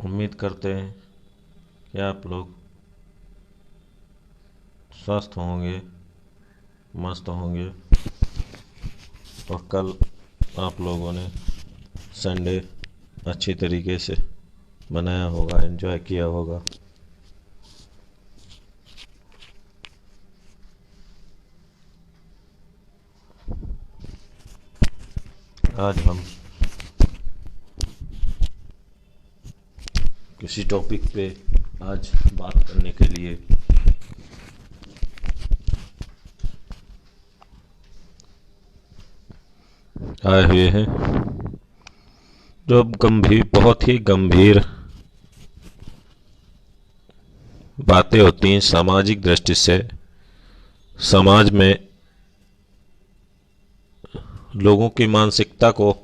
उम्मीद करते हैं कि आप लोग स्वस्थ होंगे, मस्त होंगे और कल आप लोगों ने संडे अच्छी तरीके से मनाया होगा, एंजॉय किया होगा। आज हम किसी टॉपिक पे आज बात करने के लिए आए हुए हैं, जो बहुत ही गंभीर बातें होती हैं सामाजिक दृष्टि से। समाज में लोगों की मानसिकता को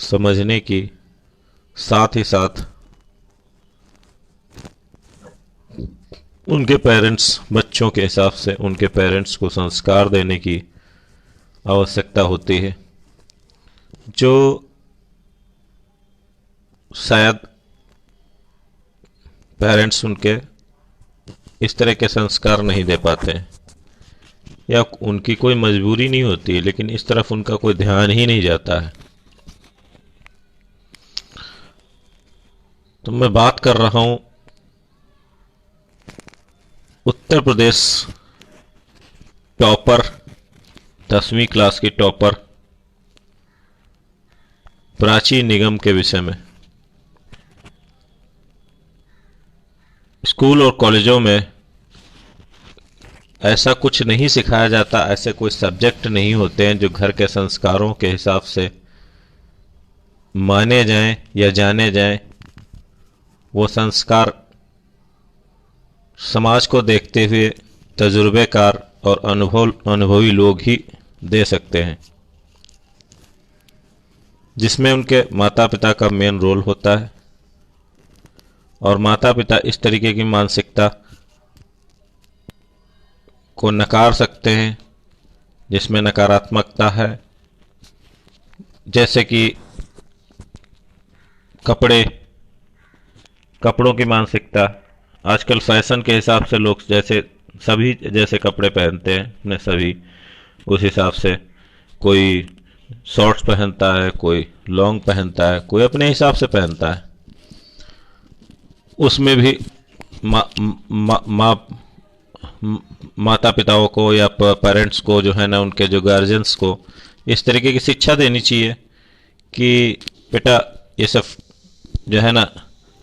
समझने की साथ ही साथ उनके पेरेंट्स, बच्चों के हिसाब से उनके पेरेंट्स को संस्कार देने की आवश्यकता होती है, जो शायद पेरेंट्स उनके इस तरह के संस्कार नहीं दे पाते हैं, या उनकी कोई मजबूरी नहीं होती है, लेकिन इस तरफ उनका कोई ध्यान ही नहीं जाता है। तो मैं बात कर रहा हूं उत्तर प्रदेश टॉपर, 10वीं क्लास की टॉपर प्राची निगम के विषय में। स्कूल और कॉलेजों में ऐसा कुछ नहीं सिखाया जाता, ऐसे कोई सब्जेक्ट नहीं होते हैं जो घर के संस्कारों के हिसाब से माने जाएं या जाने जाएं। वो संस्कार समाज को देखते हुए तजुर्बेकार और अनुभवी लोग ही दे सकते हैं, जिसमें उनके माता पिता का मेन रोल होता है। और माता पिता इस तरीके की मानसिकता को नकार सकते हैं जिसमें नकारात्मकता है, जैसे कि कपड़ों की मानसिकता। आजकल फैशन के हिसाब से लोग जैसे कपड़े पहनते हैं, अपने सभी उस हिसाब से कोई शॉर्ट्स पहनता है, कोई लॉन्ग पहनता है, कोई अपने हिसाब से पहनता है। उसमें भी माता पिताओं को या पेरेंट्स को जो है ना, उनके जो गार्जियंस को इस तरीके की शिक्षा देनी चाहिए कि बेटा ये सब जो है ना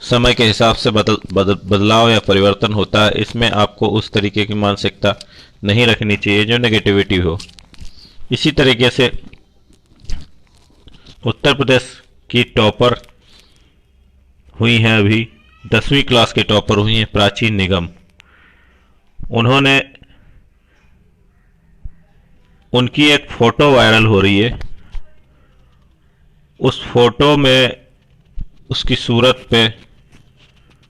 समय के हिसाब से बदलाव या परिवर्तन होता है। इसमें आपको उस तरीके की मानसिकता नहीं रखनी चाहिए जो नेगेटिविटी हो। इसी तरीके से उत्तर प्रदेश की टॉपर हुई हैं, अभी 10वीं क्लास की टॉपर हुई हैं प्राची निगम। उनकी एक फोटो वायरल हो रही है। उस फोटो में उसकी सूरत पे,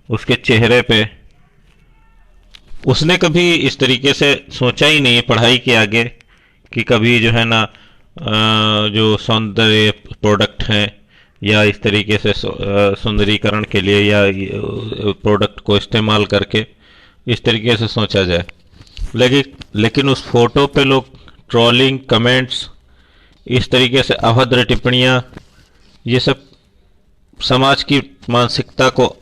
उसके चेहरे पे, उसने कभी इस तरीके से सोचा ही नहीं पढ़ाई के आगे कि कभी जो है ना जो सौंदर्य प्रोडक्ट हैं या इस तरीके से सुंदरीकरण के लिए या प्रोडक्ट को इस्तेमाल करके इस तरीके से सोचा जाए। लेकिन उस फोटो पे लोग ट्रोलिंग, कमेंट्स, इस तरीके से अभद्र टिप्पणियां, ये सब समाज की मानसिकता को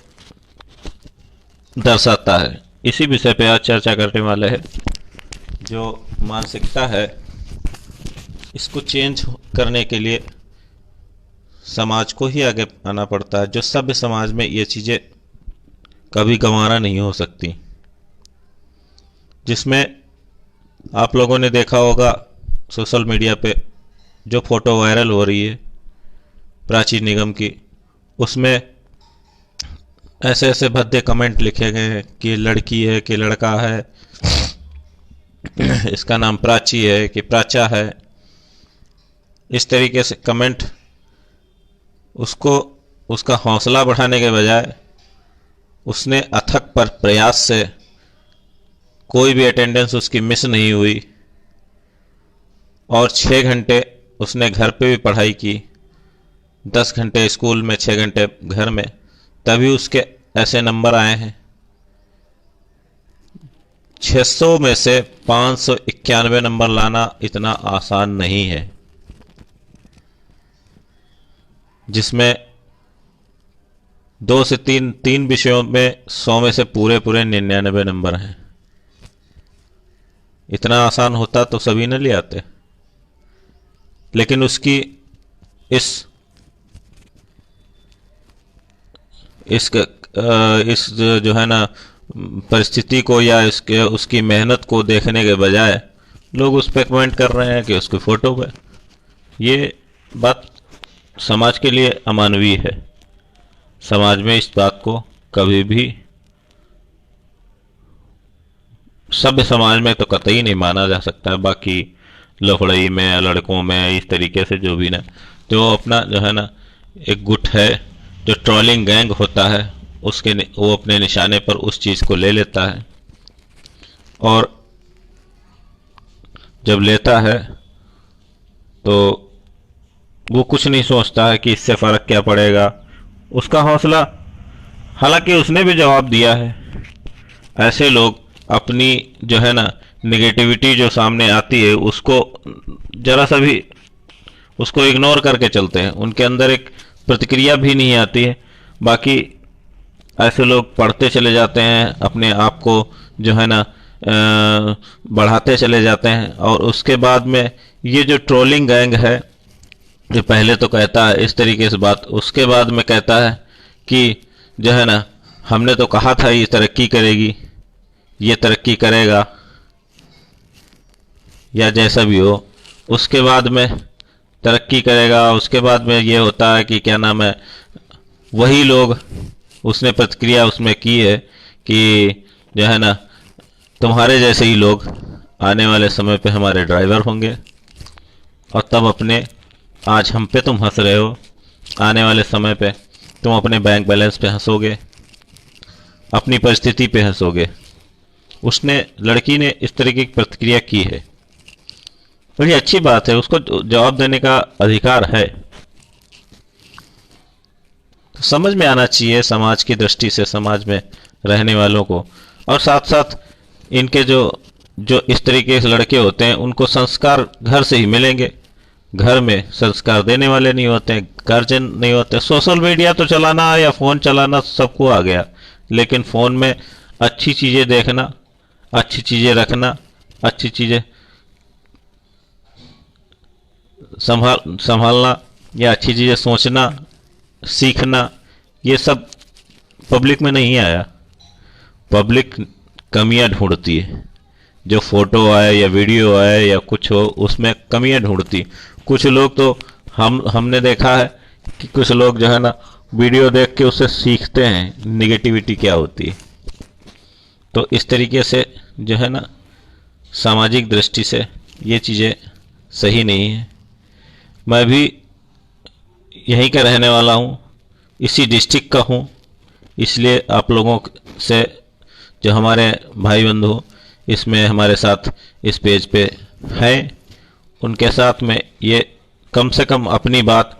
दर्शाता है। इसी विषय पे आज चर्चा करने वाले हैं। जो मानसिकता है, इसको चेंज करने के लिए समाज को ही आगे आना पड़ता है। जो सभ्य समाज में ये चीज़ें कभी गंवारा नहीं हो सकती, जिसमें आप लोगों ने देखा होगा सोशल मीडिया पे जो फोटो वायरल हो रही है प्राची निगम की, उसमें ऐसे ऐसे भद्दे कमेंट लिखे गए हैं कि लड़की है कि लड़का है, इसका नाम प्राची है कि प्राचा है। इस तरीके से कमेंट उसको उसका हौसला बढ़ाने के बजाय उसने अथक पर प्रयास से कोई भी अटेंडेंस उसकी मिस नहीं हुई और 6 घंटे उसने घर पे भी पढ़ाई की, 10 घंटे स्कूल में, 6 घंटे घर में, तभी उसके ऐसे नंबर आए हैं। 600 में से 591 नंबर लाना इतना आसान नहीं है, जिसमें 2 से 3 विषयों में 100 में से पूरे 99 नंबर हैं। इतना आसान होता तो सभी न ले आते, लेकिन उसकी इस जो है ना परिस्थिति को या इसके उसकी मेहनत को देखने के बजाय लोग उस पर कमेंट कर रहे हैं कि उसकी फोटो पे। ये बात समाज के लिए अमानवीय है। समाज में इस बात को कभी भी, सभ्य समाज में तो कतई नहीं माना जा सकता है। बाकी लफड़ई में, लड़कों में, इस तरीके से जो भी ना, जो अपना जो है ना एक गुट है, जो ट्रोलिंग गैंग होता है, वो अपने निशाने पर उस चीज़ को ले लेता है, और जब लेता है तो वो कुछ नहीं सोचता है कि इससे फ़र्क क्या पड़ेगा। उसका हौसला, हालांकि उसने भी जवाब दिया है। ऐसे लोग अपनी जो है ना नेगेटिविटी जो सामने आती है उसको जरा सा भी उसको इग्नोर करके चलते हैं, उनके अंदर एक प्रतिक्रिया भी नहीं आती है। बाकी ऐसे लोग पढ़ते चले जाते हैं, अपने आप को जो है ना बढ़ाते चले जाते हैं, और उसके बाद में ये जो ट्रोलिंग गैंग है, जो पहले तो कहता है इस तरीके से बात, उसके बाद में कहता है कि जो है ना हमने तो कहा था ये तरक्की करेगी, ये तरक्की करेगा, या जैसा भी हो, उसके बाद में तरक्की करेगा। उसके बाद में ये होता है कि क्या नाम है, वही लोग, उसने प्रतिक्रिया उसमें की है कि जो है ना तुम्हारे जैसे ही लोग आने वाले समय पे हमारे ड्राइवर होंगे, और तब अपने, आज हम पे तुम हंस रहे हो, आने वाले समय पे तुम अपने बैंक बैलेंस पे हंसोगे, अपनी परिस्थिति पे हंसोगे। उसने, लड़की ने इस तरीके की प्रतिक्रिया की है, बड़ी अच्छी बात है, उसको जवाब देने का अधिकार है। तो समझ में आना चाहिए समाज की दृष्टि से, समाज में रहने वालों को, और साथ साथ इनके जो जो इस तरीके से लड़के होते हैं उनको संस्कार घर से ही मिलेंगे। घर में संस्कार देने वाले नहीं होते हैं, गार्जियन नहीं होते। सोशल मीडिया तो चलाना या फ़ोन चलाना सबको आ गया, लेकिन फ़ोन में अच्छी चीज़ें देखना, अच्छी चीज़ें रखना, अच्छी चीज़ें संभालना, या अच्छी चीज़ें सोचना, सीखना, ये सब पब्लिक में नहीं आया। पब्लिक कमियां ढूंढती है, जो फोटो आए या वीडियो आए या कुछ हो उसमें कमियां ढूंढती। कुछ लोग तो हमने देखा है कि कुछ लोग जो है ना वीडियो देख के उससे सीखते हैं निगेटिविटी क्या होती है। तो इस तरीके से जो है ना सामाजिक दृष्टि से ये चीज़ें सही नहीं है। मैं भी यहीं का रहने वाला हूँ, इसी डिस्ट्रिक्ट का हूँ, इसलिए आप लोगों से, जो हमारे भाई बंधु इसमें हमारे साथ इस पेज पे हैं, उनके साथ में ये कम से कम अपनी बात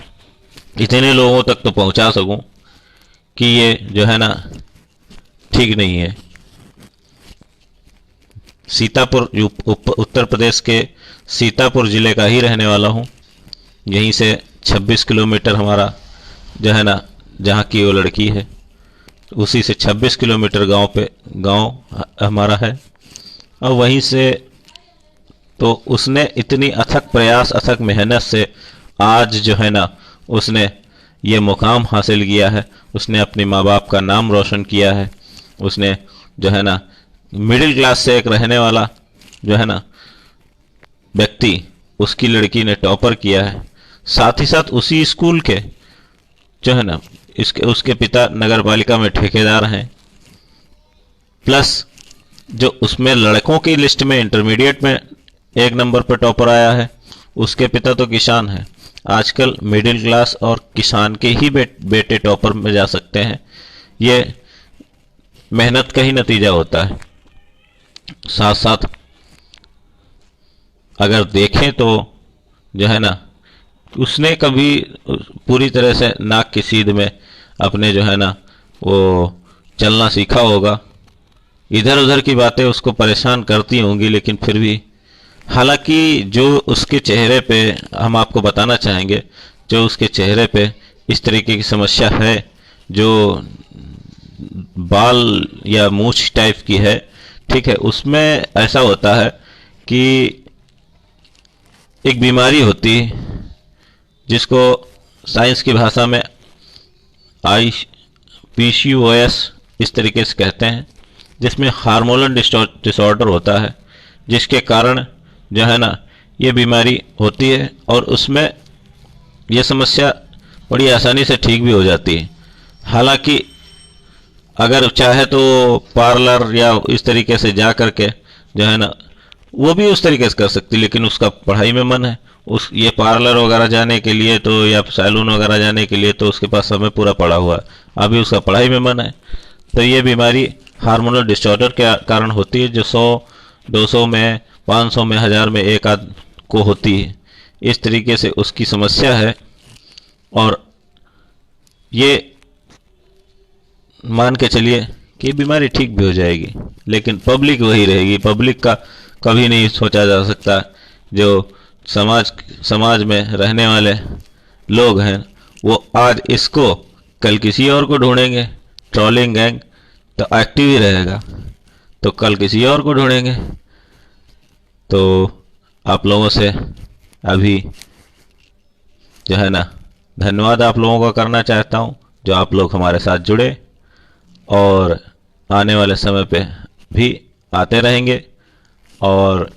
इतने लोगों तक तो पहुंचा सकूं कि ये जो है ना ठीक नहीं है। सीतापुर, उत्तर प्रदेश के सीतापुर ज़िले का ही रहने वाला हूं। यहीं से 26 किलोमीटर हमारा जो है ना, जहाँ की वो लड़की है उसी से 26 किलोमीटर गांव हमारा है। और वहीं से तो उसने इतनी अथक प्रयास, अथक मेहनत से आज जो है ना उसने ये मुकाम हासिल किया है। उसने अपने माँ बाप का नाम रोशन किया है। उसने जो है ना मिडिल क्लास से एक रहने वाला जो है ना व्यक्ति, उसकी लड़की ने टॉपर किया है। साथ ही साथ उसी स्कूल के जो है ना उसके पिता नगर पालिका में ठेकेदार हैं, प्लस जो उसमें लड़कों की लिस्ट में इंटरमीडिएट में 1 नंबर पर टॉपर आया है, उसके पिता तो किसान हैं। आजकल मिडिल क्लास और किसान के ही बेटे टॉपर में जा सकते हैं। ये मेहनत का ही नतीजा होता है। साथ साथ अगर देखें तो जो है ना उसने कभी पूरी तरह से नाक की सीध में अपने जो है ना वो चलना सीखा होगा। इधर उधर की बातें उसको परेशान करती होंगी, लेकिन फिर भी, हालांकि जो उसके चेहरे पे, हम आपको बताना चाहेंगे, जो उसके चेहरे पे इस तरीके की समस्या है, जो बाल या मूछ टाइप की है, ठीक है, उसमें ऐसा होता है कि एक बीमारी होती है जिसको साइंस की भाषा में आई PCOS इस तरीके से कहते हैं, जिसमें हार्मोनल डिसऑर्डर होता है, जिसके कारण जो है ना ये बीमारी होती है, और उसमें ये समस्या बड़ी आसानी से ठीक भी हो जाती है। हालांकि अगर चाहे तो पार्लर या इस तरीके से जा करके जो है ना वो भी उस तरीके से कर सकती, लेकिन उसका पढ़ाई में मन है। उस ये पार्लर वगैरह जाने के लिए तो, या सैलून वगैरह जाने के लिए तो उसके पास समय पूरा पड़ा हुआ है, अभी उसका पढ़ाई में मन है। तो ये बीमारी हार्मोनल डिसऑर्डर के कारण होती है, जो 100-200 में, 500 में, 1000 में एक आध को होती है। इस तरीके से उसकी समस्या है, और ये मान के चलिए कि बीमारी ठीक भी हो जाएगी, लेकिन पब्लिक वही रहेगी। पब्लिक का कभी नहीं सोचा जा सकता। जो समाज में रहने वाले लोग हैं वो आज इसको, कल किसी और को ढूंढेंगे। ट्रोलिंग गैंग तो एक्टिव ही रहेगा, तो कल किसी और को ढूंढेंगे। तो आप लोगों से अभी जो है ना धन्यवाद आप लोगों का करना चाहता हूँ, जो आप लोग हमारे साथ जुड़े, और आने वाले समय पे भी आते रहेंगे। और